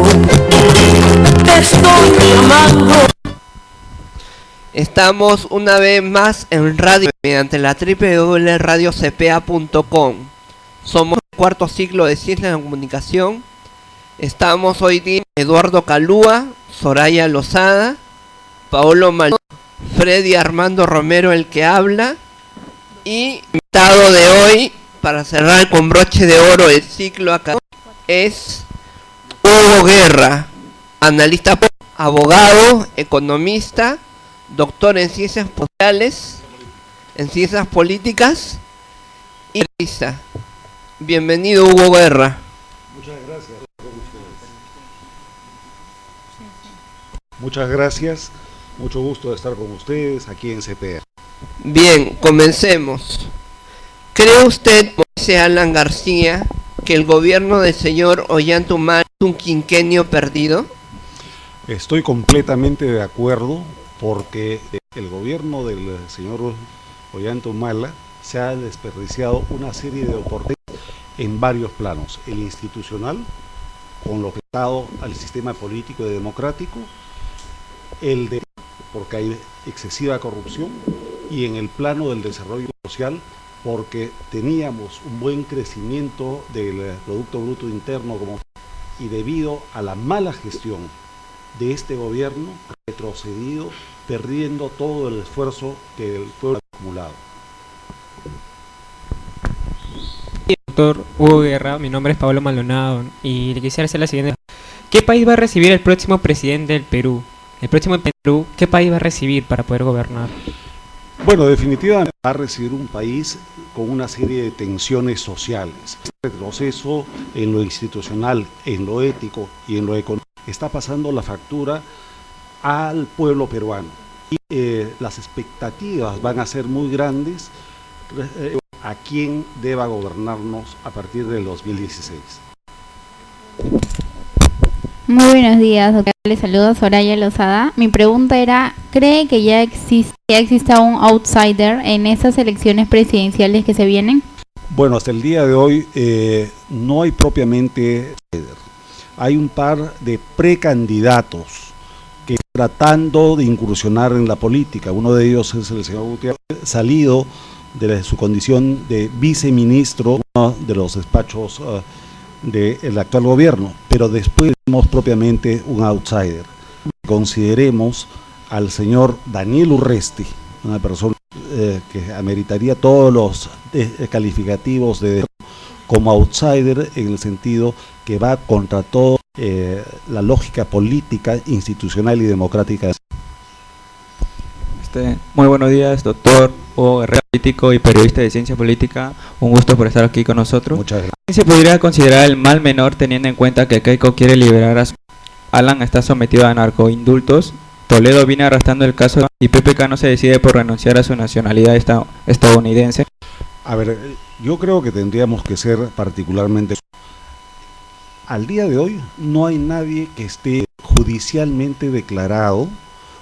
te estoy amando. Estamos una vez más en radio mediante la www.radiocpa.com. Somos el cuarto ciclo de Ciencias de la Comunicación. Estamos hoy día Eduardo Calúa, Soraya Lozada, Paolo Maldonado, Freddy Armando Romero el que habla, y invitado de hoy para cerrar con broche de oro el ciclo académico es Hugo Guerra, analista, abogado, economista, doctor en ciencias sociales, en ciencias políticas y periodista. Bienvenido, Hugo Guerra. Muchas gracias. Muchas gracias, mucho gusto de estar con ustedes aquí en CPR. Bien, comencemos. ¿Cree usted, como dice Alan García, que el gobierno del señor Ollanta es un quinquenio perdido? Estoy completamente de acuerdo, porque el gobierno del señor Ollanta se ha desperdiciado una serie de oportunidades en varios planos: el institucional, con lo que ha dado al sistema político y democrático, el de porque hay excesiva corrupción, y en el plano del desarrollo social, porque teníamos un buen crecimiento del Producto Bruto Interno y debido a la mala gestión de este gobierno retrocedido, perdiendo todo el esfuerzo que el pueblo ha acumulado. Doctor Hugo Guerra, mi nombre es Paolo Maldonado y le quisiera hacer la siguiente: ¿qué país va a recibir el próximo presidente del Perú? El próximo Perú, ¿qué país va a recibir para poder gobernar? Bueno, definitivamente va a recibir un país con una serie de tensiones sociales. Este retroceso en lo institucional, en lo ético y en lo económico está pasando la factura al pueblo peruano. Y las expectativas van a ser muy grandes a quien deba gobernarnos a partir del 2016. Muy buenos días, doctor. Les saludo a Soraya Lozada. Mi pregunta era, ¿cree que ya exista un outsider en esas elecciones presidenciales que se vienen? Bueno, hasta el día de hoy no hay propiamente outsider. Hay un par de precandidatos que están tratando de incursionar en la política. Uno de ellos es el señor Gutiérrez, salido de su condición de viceministro de los despachos del actual gobierno, pero después tenemos propiamente un outsider. Consideremos al señor Daniel Urresti, una persona que ameritaría todos los calificativos como outsider, en el sentido que va contra toda la lógica política, institucional y democrática. Muy buenos días, doctor Hugo Guerra, político y periodista de ciencia política. Un gusto por estar aquí con nosotros. Muchas gracias. ¿Se podría considerar el mal menor teniendo en cuenta que Keiko quiere liberar a su... Alan está sometido a narcoindultos, Toledo viene arrastrando el caso y PPK no se decide por renunciar a su nacionalidad estadounidense? A ver, yo creo que tendríamos que ser particularmente... Al día de hoy no hay nadie que esté judicialmente declarado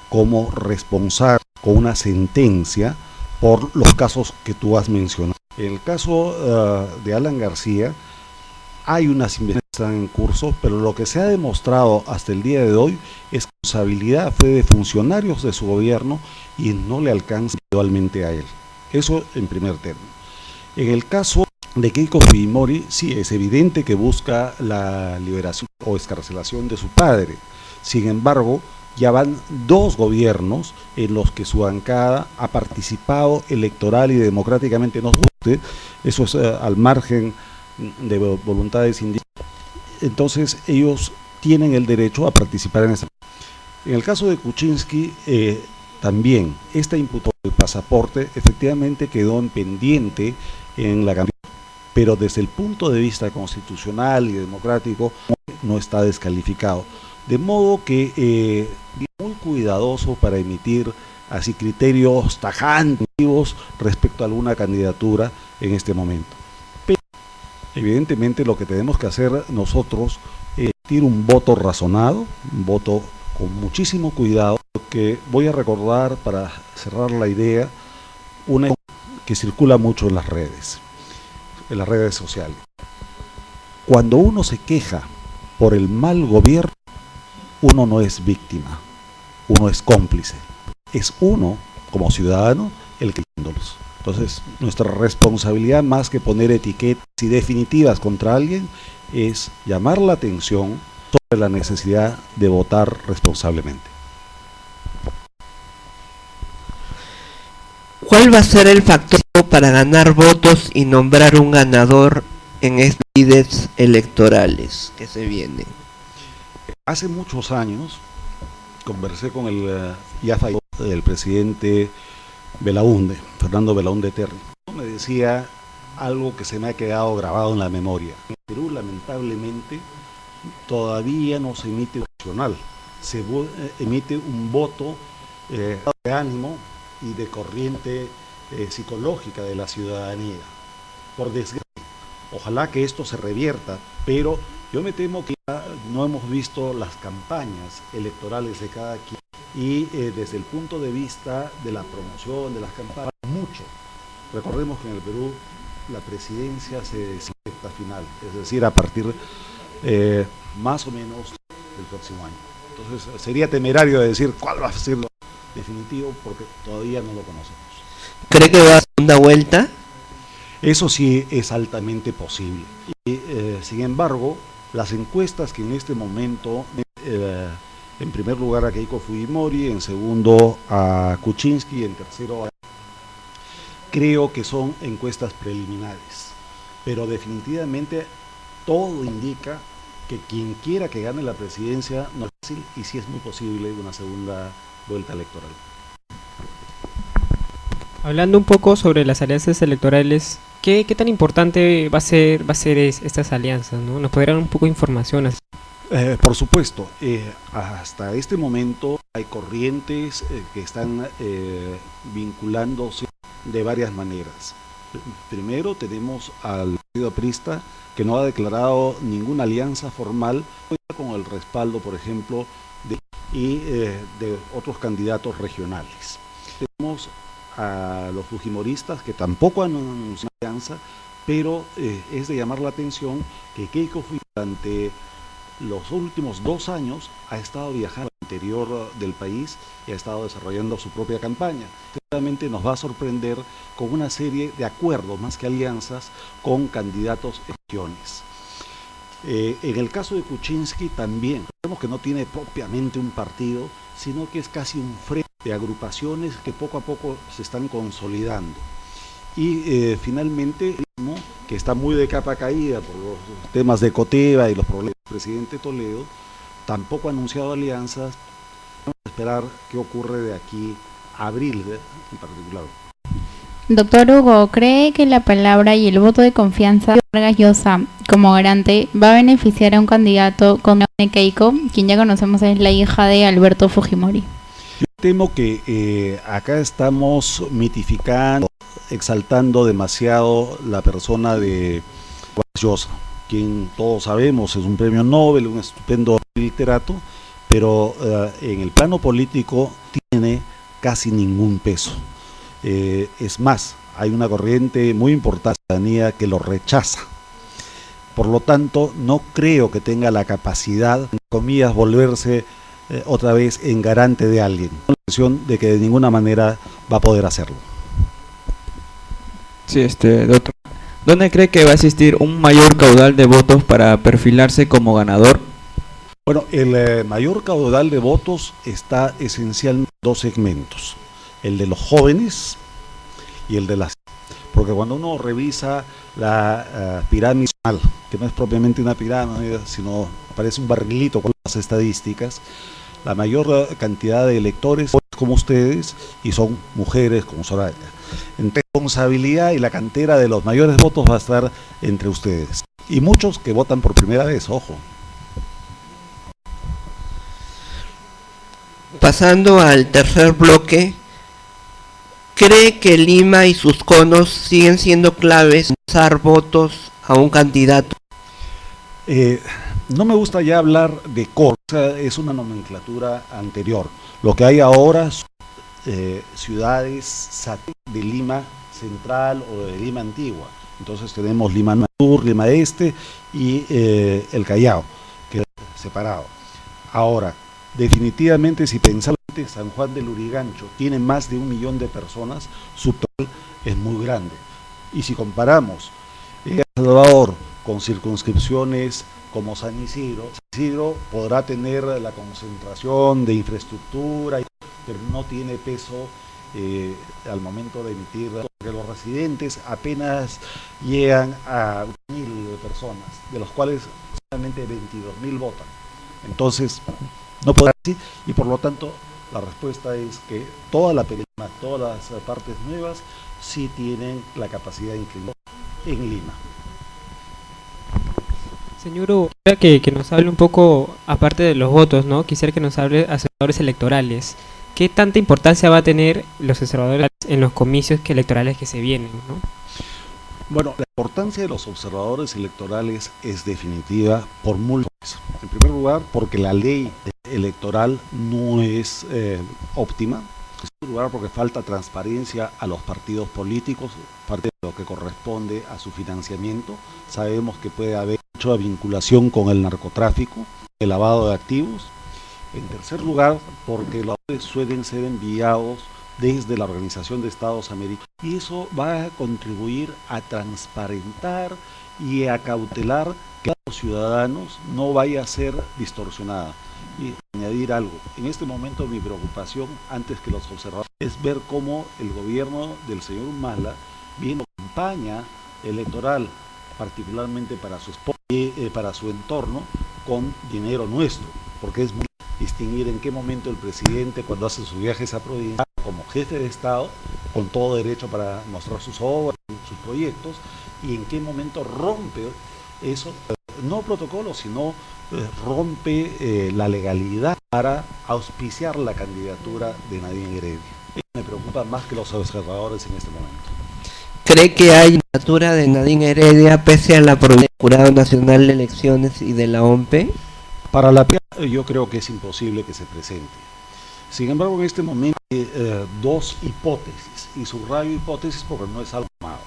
como responsable con una sentencia por los casos que tú has mencionado. En el caso de Alan García, hay unas investigaciones que están en curso, pero lo que se ha demostrado hasta el día de hoy es que la responsabilidad fue de funcionarios de su gobierno y no le alcanza individualmente a él. Eso en primer término. En el caso de Keiko Fujimori, sí, es evidente que busca la liberación o excarcelación de su padre. Sin embargo, ya van 2 gobiernos en los que su bancada ha participado electoral y democráticamente, nos guste, eso es al margen de voluntades indígenas. Entonces ellos tienen el derecho a participar en esa. En el caso de Kuczynski, también esta imputación del pasaporte efectivamente quedó en pendiente en la campaña, pero desde el punto de vista constitucional y democrático no está descalificado. De modo que muy cuidadoso para emitir así criterios tajantes respecto a alguna candidatura en este momento. Pero evidentemente lo que tenemos que hacer nosotros es emitir un voto razonado, un voto con muchísimo cuidado, porque voy a recordar, para cerrar la idea, una que circula mucho en las redes sociales. Cuando uno se queja por el mal gobierno, uno no es víctima, uno es cómplice. Es uno, como ciudadano, el que yéndolos. Entonces, nuestra responsabilidad, más que poner etiquetas y definitivas contra alguien, es llamar la atención sobre la necesidad de votar responsablemente. ¿Cuál va a ser el factor para ganar votos y nombrar un ganador en estos líderes electorales que se vienen? Hace muchos años conversé con el ya fallecido el presidente Belaúnde, Fernando Belaúnde Terry. Me decía algo que se me ha quedado grabado en la memoria. En Perú, lamentablemente, todavía no se emite un nacional, se emite un voto de ánimo y de corriente psicológica de la ciudadanía. Por desgracia, ojalá que esto se revierta, pero yo me temo que ya no hemos visto las campañas electorales de cada quien y desde el punto de vista de la promoción de las campañas, mucho. Recordemos que en el Perú la presidencia se decide hasta final, es decir, a partir más o menos del próximo año. Entonces sería temerario decir cuál va a ser lo definitivo porque todavía no lo conocemos. ¿Cree que va a segunda vuelta? Eso sí es altamente posible. Y, sin embargo, las encuestas que en este momento, en primer lugar a Keiko Fujimori, en segundo a Kuczynski y en tercero a... Creo que son encuestas preliminares, pero definitivamente todo indica que quien quiera que gane la presidencia no es fácil y sí es muy posible una segunda vuelta electoral. Hablando un poco sobre las alianzas electorales, ¿qué tan importante va a ser estas alianzas, ¿no? ¿Nos podrían dar un poco de información? Por supuesto, hasta este momento hay corrientes que están vinculándose de varias maneras. Primero tenemos al partido aprista que no ha declarado ninguna alianza formal con el respaldo, por ejemplo, de otros candidatos regionales. Tenemos a los fujimoristas que tampoco han anunciado alianza, pero es de llamar la atención que Keiko Fujimori durante los últimos 2 años ha estado viajando al interior del país y ha estado desarrollando su propia campaña. Seguramente nos va a sorprender con una serie de acuerdos, más que alianzas, con candidatos en regiones. En el caso de Kuczynski también, vemos que no tiene propiamente un partido, sino que es casi un frente de agrupaciones que poco a poco se están consolidando. Y finalmente, que está muy de capa caída por los temas de Coteva y los problemas del presidente Toledo, tampoco ha anunciado alianzas. Vamos a esperar qué ocurre de aquí a abril en particular. Doctor Hugo, ¿cree que la palabra y el voto de confianza de Vargas Llosa como garante va a beneficiar a un candidato como Keiko, quien ya conocemos es la hija de Alberto Fujimori? Yo temo que acá estamos mitificando, exaltando demasiado la persona de Vargas Llosa, quien todos sabemos es un premio Nobel, un estupendo literato, pero en el plano político tiene casi ningún peso. Es más, hay una corriente muy importante de la ciudadanía que lo rechaza. Por lo tanto, no creo que tenga la capacidad, en comillas, volverse otra vez en garante de alguien. Tengo la impresión de que de ninguna manera va a poder hacerlo. Sí, doctor. ¿Dónde cree que va a existir un mayor caudal de votos para perfilarse como ganador? Bueno, el mayor caudal de votos está esencialmente en 2 segmentos. El de los jóvenes y el de las... Porque cuando uno revisa la pirámide, que no es propiamente una pirámide, sino parece un barrilito con las estadísticas, la mayor cantidad de electores como ustedes y son mujeres como Soraya. En responsabilidad y la cantera de los mayores votos va a estar entre ustedes. Y muchos que votan por primera vez, ojo. Pasando al tercer bloque, ¿cree que Lima y sus conos siguen siendo claves para dar votos a un candidato? No me gusta ya hablar de conos, es una nomenclatura anterior. Lo que hay ahora son ciudades de Lima Central o de Lima Antigua. Entonces tenemos Lima Sur, Lima Este y el Callao, que separado. Ahora, definitivamente si pensamos que San Juan del Lurigancho tiene más de 1 millón de personas, su total es muy grande. Y si comparamos El Salvador con circunscripciones como San Isidro podrá tener la concentración de infraestructura, pero no tiene peso al momento de emitir, porque los residentes apenas llegan a 1.000 personas, de los cuales solamente 22.000 votan. Entonces, no podrá así, y por lo tanto, la respuesta es que toda la península, todas las partes nuevas, sí tienen la capacidad de inscribir en Lima. Señor Hugo, quisiera que nos hable un poco, aparte de los votos, ¿no? Quisiera que nos hable de observadores electorales. ¿Qué tanta importancia va a tener los observadores en los comicios electorales que se vienen, ¿no? Bueno, la importancia de los observadores electorales es definitiva por múltiples. En primer lugar, porque la ley electoral no es óptima. En segundo lugar, porque falta transparencia a los partidos políticos, parte de lo que corresponde a su financiamiento. Sabemos que puede haber mucha vinculación con el narcotráfico, el lavado de activos. En tercer lugar, porque los suelen ser enviados desde la Organización de Estados Americanos, y eso va a contribuir a transparentar y a cautelar que los ciudadanos no vaya a ser distorsionada. Y añadir algo, en este momento mi preocupación, antes que los observadores, es ver cómo el gobierno del señor Humala viene una campaña electoral, particularmente para su esposa y para su entorno, con dinero nuestro, porque es muy distinguir en qué momento el presidente, cuando hace sus viajes a provincia, como jefe de Estado, con todo derecho para mostrar sus obras, sus proyectos, y en qué momento rompe eso, no protocolo, sino rompe la legalidad para auspiciar la candidatura de Nadine Heredia. Me preocupa más que los observadores en este momento. ¿Cree que hay candidatura de Nadine Heredia pese a la prohibición del Jurado Nacional de Elecciones y de la OMP? Para la PIA yo creo que es imposible que se presente. Sin embargo, en este momento hay dos hipótesis, y subrayo hipótesis porque no es algo armado.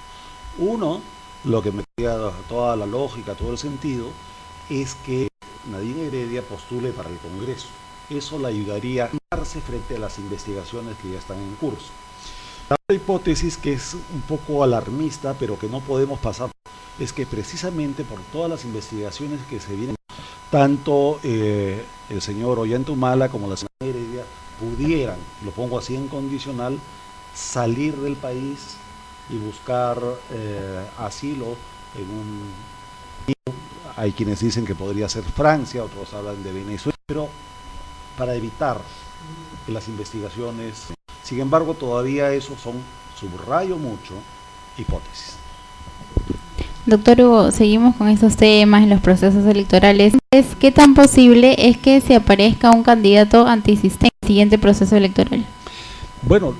Uno, lo que me da toda la lógica, todo el sentido, es que Nadine Heredia postule para el Congreso. Eso le ayudaría a darse frente a las investigaciones que ya están en curso. La otra hipótesis, que es un poco alarmista, pero que no podemos pasar, es que precisamente por todas las investigaciones que se vienen, tanto el señor Ollanta como la señora Heredia pudieran, lo pongo así en condicional, salir del país y buscar asilo en un... Hay quienes dicen que podría ser Francia, otros hablan de Venezuela, pero para evitar que las investigaciones... Sin embargo, todavía esos son, subrayo mucho, hipótesis. Doctor Hugo, seguimos con estos temas en los procesos electorales. Entonces, ¿qué tan posible es que se aparezca un candidato antisistema en el siguiente proceso electoral? Bueno,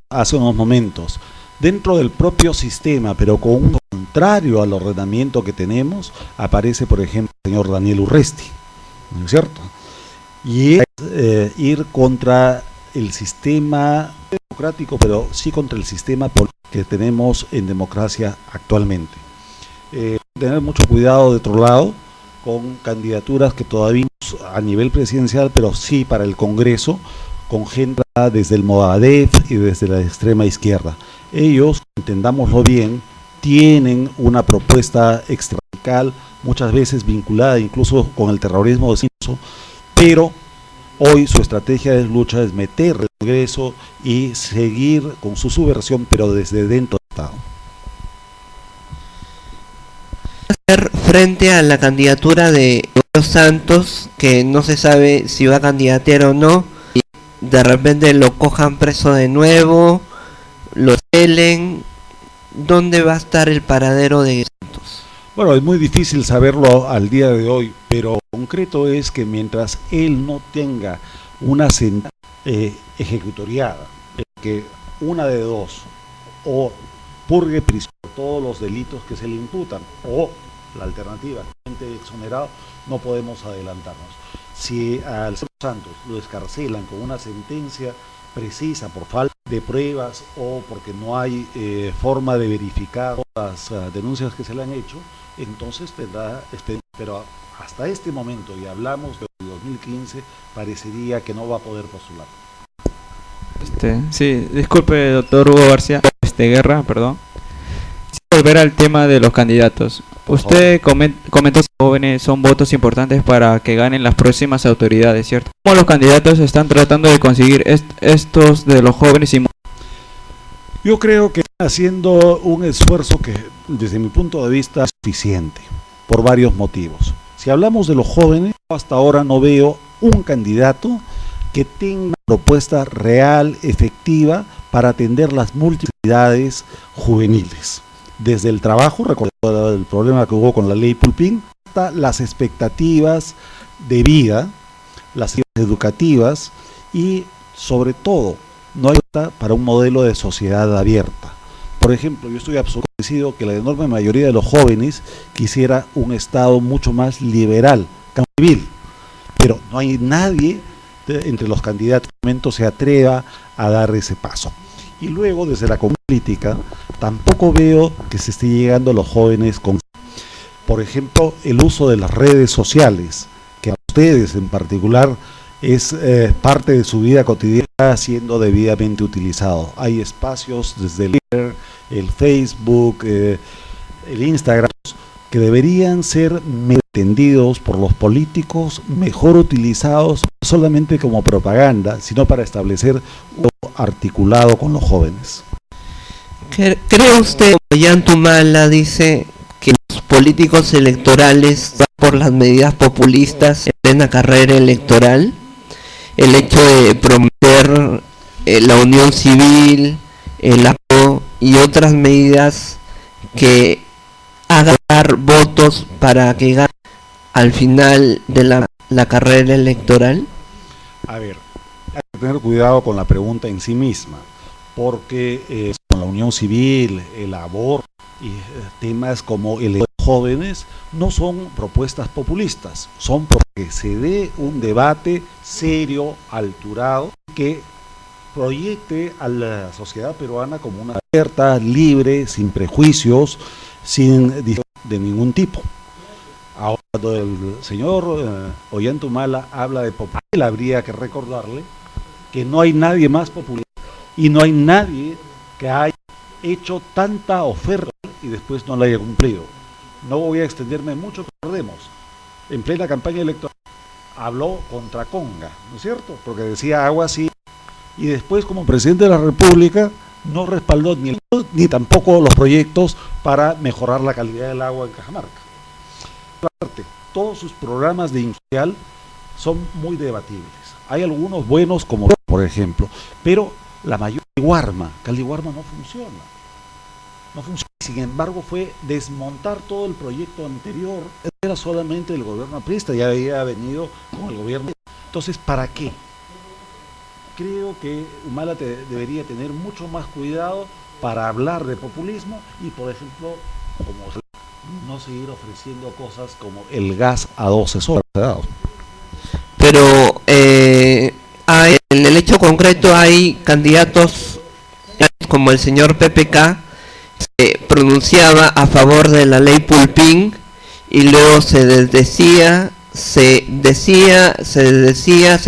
hace unos momentos, dentro del propio sistema, pero con un contrario al ordenamiento que tenemos, aparece, por ejemplo, el señor Daniel Urresti, ¿no es cierto? Y es ir contra el sistema democrático, pero sí contra el sistema político que tenemos en democracia actualmente. Tener mucho cuidado de otro lado con candidaturas que todavía a nivel presidencial, pero sí para el Congreso, con gente desde el Movadef y desde la extrema izquierda. Ellos, entendámoslo bien, tienen una propuesta extraradical, muchas veces vinculada incluso con el terrorismo de Simpson, pero hoy su estrategia de lucha es meter el Congreso y seguir con su subversión, pero desde dentro del Estado. Frente a la candidatura de Eduardo Santos, que no se sabe si va a candidatear o no, y de repente lo cojan preso de nuevo, lo celen, ¿dónde va a estar el paradero de Santos? Bueno, es muy difícil saberlo al día de hoy, pero lo concreto es que mientras él no tenga una sentencia ejecutoriada, que una de dos, o purgue prisión por todos los delitos que se le imputan, o la alternativa, exonerado, no podemos adelantarnos. Si al señor Santos lo escarcelan con una sentencia precisa por falta de pruebas o porque no hay forma de verificar las denuncias que se le han hecho, entonces tendrá, pero hasta este momento, y hablamos de 2015, parecería que no va a poder postular. Sí, disculpe, doctor Hugo García, Guerra, perdón. Volver al tema de los candidatos. Usted comentó que los jóvenes son votos importantes para que ganen las próximas autoridades, ¿cierto? ¿Cómo los candidatos están tratando de conseguir estos de los jóvenes? Yo creo que están haciendo un esfuerzo que, desde mi punto de vista, es suficiente, por varios motivos. Si hablamos de los jóvenes, hasta ahora no veo un candidato que tenga una propuesta real, efectiva, para atender las múltiples juveniles. Desde el trabajo, recuerdo el problema que hubo con la ley Pulpín, hasta las expectativas de vida, las educativas y, sobre todo, no hay para un modelo de sociedad abierta. Por ejemplo, yo estoy absolutamente convencido que la enorme mayoría de los jóvenes quisiera un Estado mucho más liberal, civil, pero no hay nadie entre los candidatos que en este momento se atreva a dar ese paso. Y luego, desde la política, tampoco veo que se esté llegando a los jóvenes con, por ejemplo, el uso de las redes sociales, que a ustedes en particular es parte de su vida cotidiana, siendo debidamente utilizado. Hay espacios desde el Twitter, el Facebook, el Instagram, que deberían ser entendidos por los políticos, mejor utilizados, no solamente como propaganda, sino para establecer un articulado con los jóvenes. ¿Cree usted, como Ollantumala dice, que los políticos electorales van por las medidas populistas en plena carrera electoral? El hecho de promover la unión civil, el apoyo y otras medidas que hagan dar votos para que gane al final de la carrera electoral. A ver, hay que tener cuidado con la pregunta en sí misma, porque con la unión civil, el aborto y temas como el de jóvenes no son propuestas populistas, son porque se dé un debate serio, alturado, que proyecte a la sociedad peruana como una abierta, libre, sin prejuicios, sin de ningún tipo. Ahora, cuando el señor Ollantumala habla de populismo, él habría que recordarle que no hay nadie más populista y no hay nadie que haya hecho tanta oferta y después no la haya cumplido. No voy a extenderme mucho, recordemos, en plena campaña electoral habló contra Conga, ¿no es cierto? Porque decía agua así, y después como presidente de la República no respaldó ni tampoco los proyectos para mejorar la calidad del agua en Cajamarca. Aparte, todos sus programas de industrial son muy debatibles. Hay algunos buenos, como por ejemplo, pero la mayoría Cali-Guarma no funciona. No funciona. Sin embargo, fue desmontar todo el proyecto anterior. Era solamente el gobierno aprista, ya había venido con el gobierno. Entonces, ¿para qué? Creo que Humala debería tener mucho más cuidado para hablar de populismo y, por ejemplo, como no seguir ofreciendo cosas como el gas a 12 soles. Pero en el hecho concreto hay candidatos como el señor PPK, se pronunciaba a favor de la ley Pulpín y luego se desdecía, se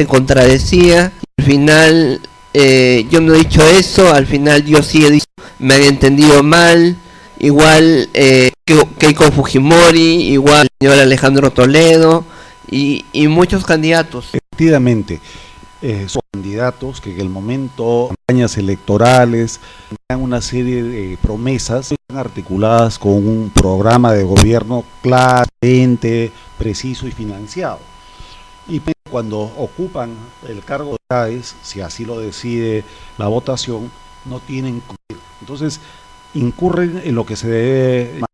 contradecía. Al final yo no he dicho eso, al final yo sí he dicho, me han entendido mal. Igual Keiko Fujimori, igual el señor Alejandro Toledo y muchos candidatos. Efectivamente, son candidatos que en el momento, campañas electorales, dan una serie de promesas articuladas con un programa de gobierno claramente, preciso y financiado. Y cuando ocupan el cargo de autoridades, si así lo decide la votación, no tienen que cumplir. Entonces, incurren en lo que se debe llamar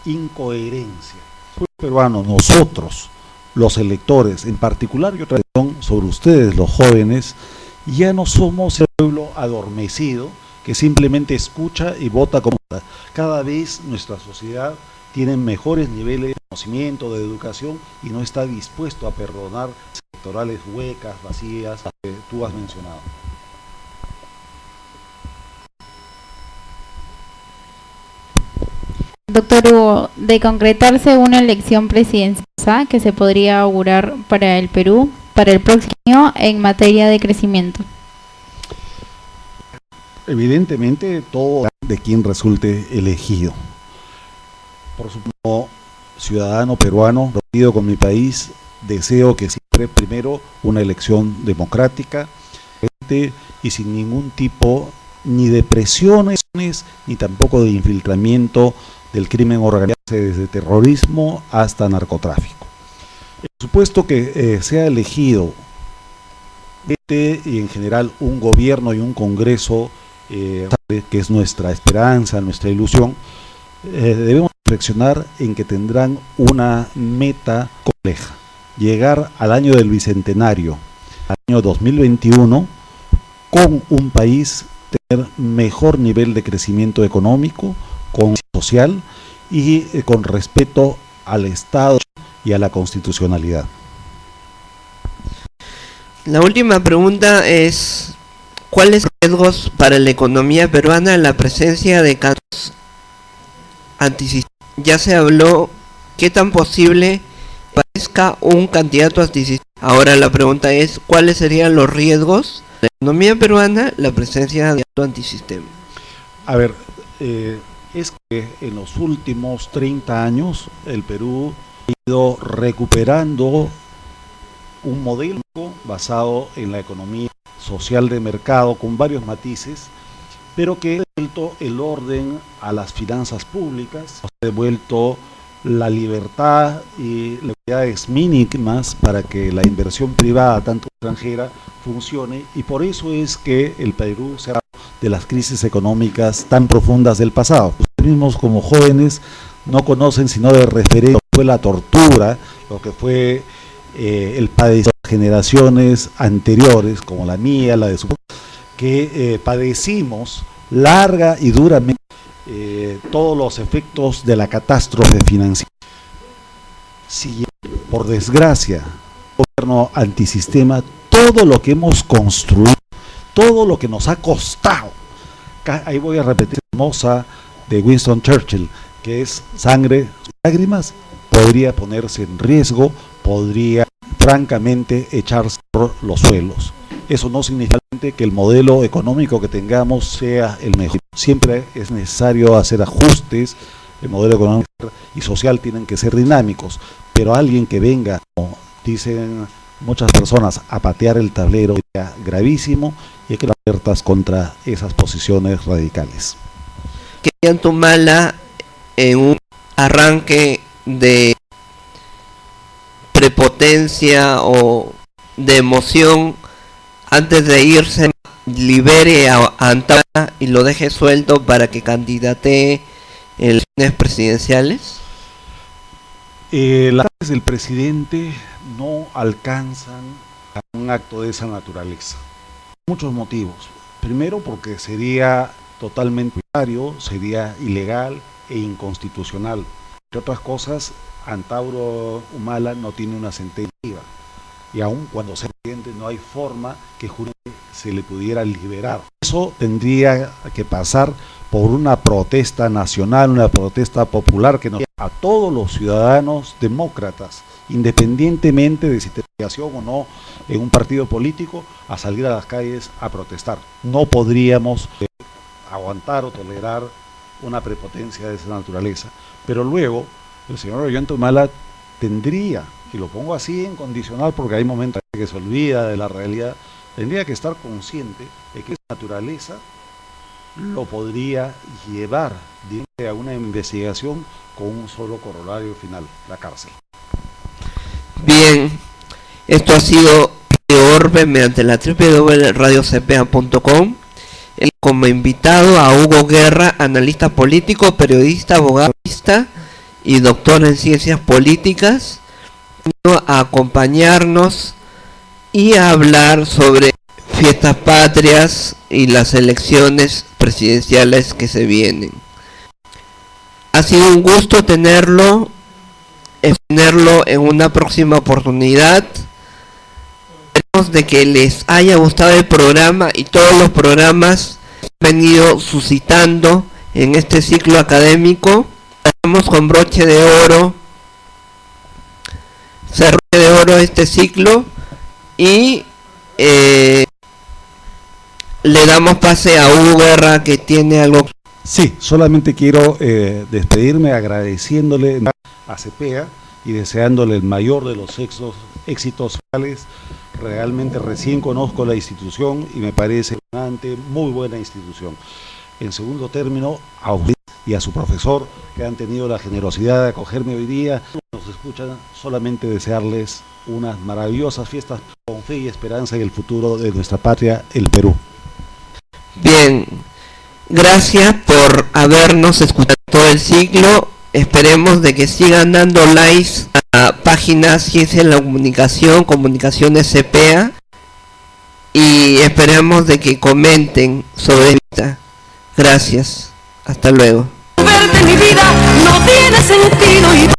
incoherencia. Los peruanos, nosotros, los electores, en particular yo traigo sobre ustedes, los jóvenes, ya no somos el pueblo adormecido que simplemente escucha y vota como cada vez nuestra sociedad tiene mejores niveles de conocimiento, de educación y no está dispuesto a perdonar electorales huecas, vacías, que tú has mencionado. Doctor Hugo, de concretarse una elección presidencial que se podría augurar para el Perú para el próximo año en materia de crecimiento. Evidentemente, todo de quien resulte elegido. Por supuesto, como ciudadano peruano, comprometido con mi país, deseo que siempre primero una elección democrática y sin ningún tipo ni de presiones ni tampoco de infiltramiento del crimen organizado, desde terrorismo hasta narcotráfico. Por supuesto que sea elegido y en general un gobierno y un congreso que es nuestra esperanza, nuestra ilusión, debemos reflexionar en que tendrán una meta compleja: llegar al año del bicentenario, al año 2021, con un país tener mejor nivel de crecimiento económico, con social y con respeto al Estado y a la constitucionalidad. La última pregunta es: ¿cuáles son los riesgos para la economía peruana la presencia de candidatos antisistemas? Ya se habló qué tan posible parezca un candidato antisistema. Ahora la pregunta es: ¿cuáles serían los riesgos de la economía peruana la presencia de candidato antisistema? A ver, es que en los últimos 30 años el Perú ha ido recuperando un modelo basado en la economía social de mercado con varios matices, pero que ha devuelto el orden a las finanzas públicas, ha devuelto la libertad y las actividades mínimas para que la inversión privada, tanto extranjera, funcione, y por eso es que el Perú se ha de las crisis económicas tan profundas del pasado. Ustedes mismos como jóvenes no conocen sino de referencia lo que fue la tortura, lo que fue el padecimiento de generaciones anteriores, como la mía, la de su que padecimos larga y duramente todos los efectos de la catástrofe financiera. Si por desgracia el gobierno antisistema, todo lo que hemos construido, todo lo que nos ha costado, ahí voy a repetir la famosa de Winston Churchill, que es sangre, lágrimas, podría ponerse en riesgo, podría francamente echarse por los suelos. Eso no significa que el modelo económico que tengamos sea el mejor. Siempre es necesario hacer ajustes, el modelo económico y social tienen que ser dinámicos, pero alguien que venga, como dicen muchas personas, a patear el tablero es gravísimo, y hay que estar alertas contra esas posiciones radicales. ¿Qué Ollantumala en un arranque de prepotencia o de emoción antes de irse libere a Antauro y lo deje suelto para que candidatee en elecciones presidenciales? Las acciones del presidente no alcanzan a un acto de esa naturaleza. Muchos motivos. Primero, porque sería totalmente arbitrario, sería ilegal e inconstitucional. Entre otras cosas, Antauro Humala no tiene una sentencia, y aun cuando sea presidente no hay forma que se le pudiera liberar. Eso tendría que pasar por una protesta nacional, una protesta popular que nos lleve a todos los ciudadanos demócratas, independientemente de si tiene afiliación o no en un partido político, a salir a las calles a protestar. No podríamos aguantar o tolerar una prepotencia de esa naturaleza. Pero luego el señor Ollantumala tendría, y lo pongo así en condicional porque hay momentos que se olvida de la realidad, tendría que estar consciente de que esa naturaleza lo podría llevar a una investigación con un solo corolario final: la cárcel. Bien, esto ha sido Radio Orbe mediante la www.radiocpa.com. Como invitado a Hugo Guerra, analista político, periodista, abogado y doctor en ciencias políticas, a acompañarnos y a hablar sobre fiestas patrias y las elecciones presidenciales que se vienen. Ha sido un gusto tenerlo en una próxima oportunidad. Esperemos de que les haya gustado el programa y todos los programas que han venido suscitando en este ciclo académico. cerramos con broche de oro. Cerramos de oro este ciclo y le damos pase a Hugo Guerra, que tiene algo. Sí, solamente quiero despedirme agradeciéndole a CEPEA y deseándole el mayor de los éxitos sociales. Realmente recién conozco la institución y me parece una muy buena institución. En segundo término, a usted y a su profesor, que han tenido la generosidad de acogerme hoy día, nos escuchan, solamente desearles unas maravillosas fiestas con fe y esperanza en el futuro de nuestra patria, el Perú. Bien, gracias por habernos escuchado todo el ciclo. Esperemos de que sigan dando likes a páginas Ciencia en la Comunicación, Comunicaciones CEPEA, y esperamos de que comenten sobre esta. Gracias, hasta luego. Verte mi vida no tiene sentido y